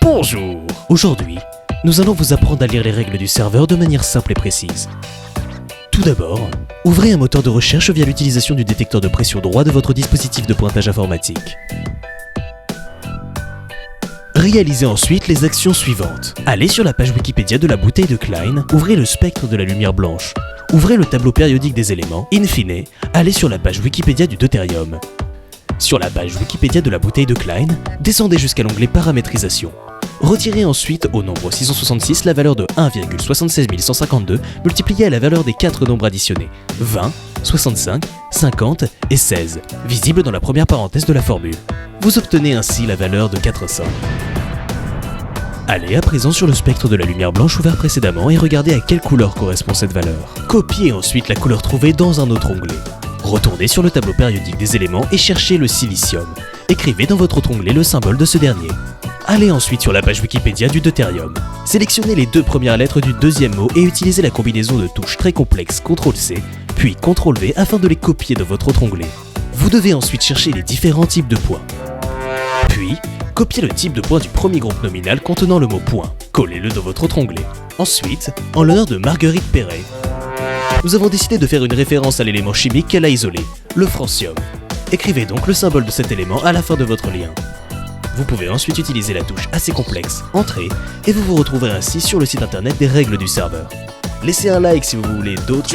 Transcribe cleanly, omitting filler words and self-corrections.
Bonjour! Aujourd'hui, nous allons vous apprendre à lire les règles du serveur de manière simple et précise. Tout d'abord, ouvrez un moteur de recherche via l'utilisation du détecteur de pression droit de votre dispositif de pointage informatique. Réalisez ensuite les actions suivantes. Allez sur la page Wikipédia de la bouteille de Klein, ouvrez le spectre de la lumière blanche, ouvrez le tableau périodique des éléments, in fine, allez sur la page Wikipédia du deutérium. Sur la page Wikipédia de la bouteille de Klein, descendez jusqu'à l'onglet Paramétrisation. Retirez ensuite au nombre 666 la valeur de 1,76152 multipliée à la valeur des 4 nombres additionnés, 20, 65, 50 et 16, visibles dans la première parenthèse de la formule. Vous obtenez ainsi la valeur de 400. Allez à présent sur le spectre de la lumière blanche ouvert précédemment et regardez à quelle couleur correspond cette valeur. Copiez ensuite la couleur trouvée dans un autre onglet. Retournez sur le tableau périodique des éléments et cherchez le silicium. Écrivez dans votre autre onglet le symbole de ce dernier. Allez ensuite sur la page Wikipédia du deutérium. Sélectionnez les deux premières lettres du deuxième mot et utilisez la combinaison de touches très complexe CTRL-C, puis CTRL-V afin de les copier de votre autre onglet. Vous devez ensuite chercher les différents types de points. Puis, copiez le type de point du premier groupe nominal contenant le mot point. Collez-le dans votre autre onglet. Ensuite, en l'honneur de Marguerite Perret, nous avons décidé de faire une référence à l'élément chimique qu'elle a isolé, le francium. Écrivez donc le symbole de cet élément à la fin de votre lien. Vous pouvez ensuite utiliser la touche assez complexe Entrée et vous vous retrouverez ainsi sur le site internet des règles du serveur. Laissez un like si vous voulez d'autres